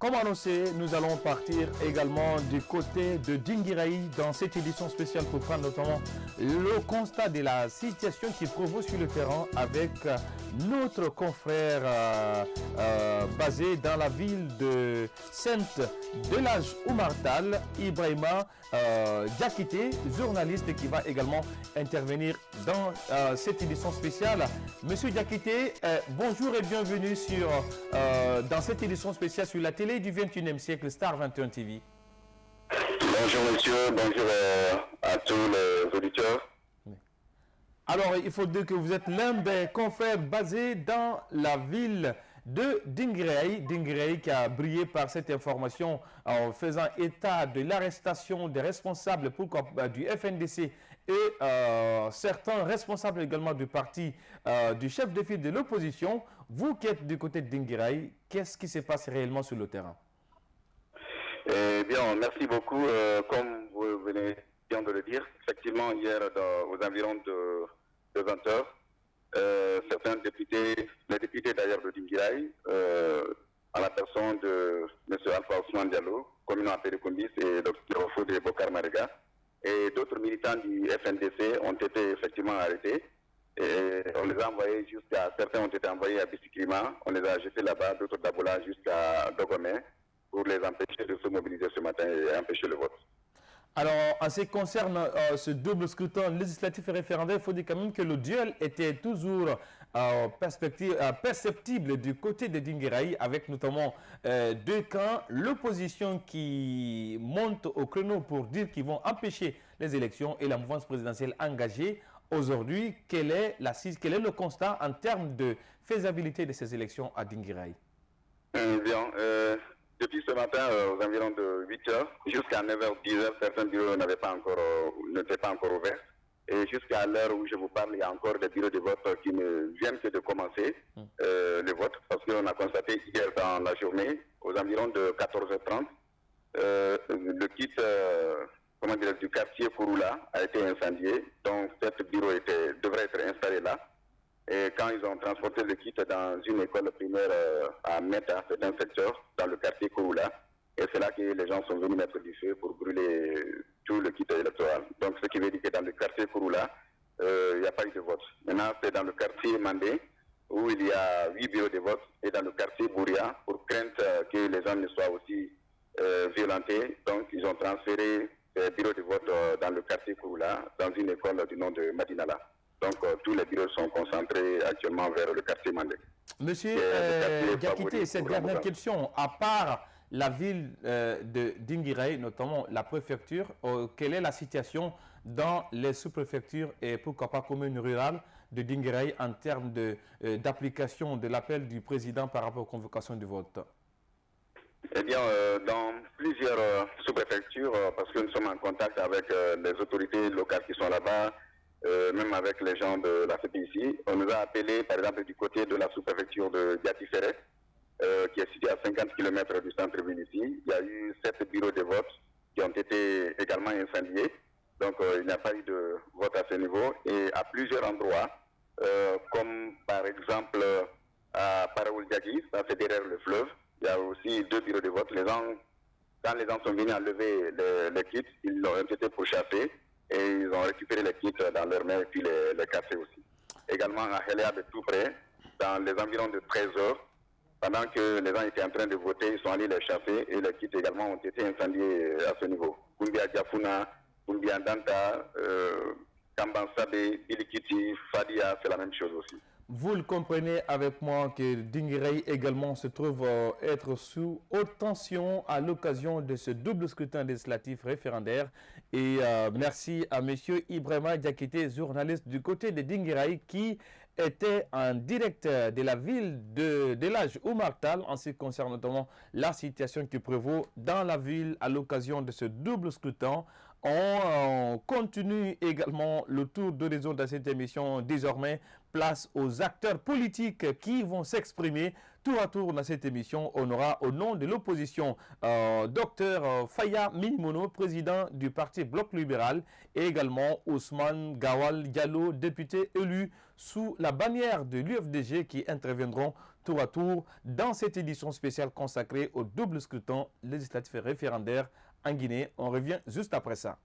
Comme annoncé, nous allons partir également du côté de Dinguiraï dans cette édition spéciale pour prendre notamment le constat de la situation qui prévaut sur le terrain avec notre confrère basé dans la ville de Sainte-Delage Oumartal, Ibrahima Diakité, journaliste qui va également intervenir dans cette édition spéciale. Monsieur Diakité, bonjour et bienvenue dans cette édition spéciale sur la télé du 21e siècle, Star 21 TV. Bonjour monsieur, bonjour à tous les auditeurs. Alors, il faut dire que vous êtes l'un des confrères basés dans la ville de Dinguiraï qui a brillé par cette information en faisant état de l'arrestation des responsables du FNDC et certains responsables également du parti du chef de file de l'opposition. Vous qui êtes du côté de Dinguiraï, qu'est-ce qui se passe réellement sur le terrain? Eh bien, merci beaucoup. Comme vous venez bien de le dire, effectivement, hier, aux environs de 20 heures, certains députés, les députés d'ailleurs de Dinguiraï, à la personne de M. Alpha Ousmane Diallo, communant appelé Kombis et Dr. Fodé Bokar Marega, et d'autres militants du FNDC ont été effectivement arrêtés. Et on les a envoyés certains ont été envoyés à Bissiklima, on les a jetés là-bas, d'autres d'Abola jusqu'à Dogomé, pour les empêcher de se mobiliser ce matin et empêcher le vote. Alors, en ce qui concerne ce double scrutin législatif et référendaire, il faut dire quand même que le duel était toujours perceptible du côté de Dinguiraï, avec notamment deux camps. L'opposition qui monte au créneau pour dire qu'ils vont empêcher les élections et la mouvance présidentielle engagée. Aujourd'hui, quel est le constat en termes de faisabilité de ces élections à Dinguiraï? Depuis ce matin, aux environs de 8 heures, jusqu'à 9h, 10h, certains bureaux n'étaient pas encore ouverts. Et jusqu'à l'heure où je vous parle, il y a encore des bureaux de vote qui ne viennent que de commencer le vote. Parce qu'on a constaté hier dans la journée, aux environs de 14h30, le kit du quartier Kouroula a été incendié. Donc, ce bureau devrait être installé là. Et quand ils ont transporté le kit dans une école primaire à Meta, c'est un secteur, dans le quartier Kouroula, et c'est là que les gens sont venus mettre du feu pour brûler tout le kit électoral. Donc ce qui veut dire que dans le quartier Kouroula, il n'y a pas eu de vote. Maintenant, c'est dans le quartier Mandé, où il y a 8 bureaux de vote, et dans le quartier Bouria, pour craindre que les gens ne soient aussi violentés. Donc ils ont transféré les bureaux de vote dans le quartier Kouroula, dans une école du nom de Madinala. Donc, tous les bureaux sont concentrés actuellement vers le quartier Mandé. Monsieur Diakité, cette dernière question, à part la ville de Dinguiraï, notamment la préfecture, quelle est la situation dans les sous-préfectures et pourquoi pas communes rurales de Dinguiraï en termes d'application de l'appel du président par rapport aux convocations du vote? Eh bien, dans plusieurs sous-préfectures, parce que nous sommes en contact avec les autorités locales qui sont là-bas, même avec les gens de la CPIC, on nous a appelé, par exemple, du côté de la sous-préfecture de Diatiferet, qui est située à 50 km du centre-ville ici. Il y a eu 7 bureaux de vote qui ont été également incendiés. Donc, il n'y a pas eu de vote à ce niveau. Et à plusieurs endroits, comme par exemple à Paraoul-Diagui, ça c'est derrière le fleuve, il y a aussi 2 bureaux de vote. Quand les gens sont venus enlever les kits, ils ont été pourchassés. Et ils ont récupéré les kits dans leurs mains et puis les casser aussi. Également à Heléa de tout près, dans les environs de 13 heures, pendant que les gens étaient en train de voter, ils sont allés les chasser et les kits également ont été incendiés à ce niveau. Kumbia Diafuna, Kumbia Danta, Kambansabe, Ilikiti, Fadia, c'est la même chose aussi. Vous le comprenez avec moi que Dinguiraï également se trouve être sous haute tension à l'occasion de ce double scrutin législatif référendaire. Et merci à M. Ibrahima Diakité, journaliste du côté de Dinguiraï, qui était en direct de la ville de Delage Oumartal en ce qui concerne notamment la situation qui prévaut dans la ville à l'occasion de ce double scrutin. On continue également le tour d'horizon de cette émission désormais place aux acteurs politiques qui vont s'exprimer tour à tour dans cette émission. On aura au nom de l'opposition Dr Faya Minimono, président du parti Bloc libéral, et également Ousmane Gawal Diallo, député élu sous la bannière de l'UFDG, qui interviendront tour à tour dans cette édition spéciale consacrée au double scrutin législatif et référendaire en Guinée. On revient juste après ça.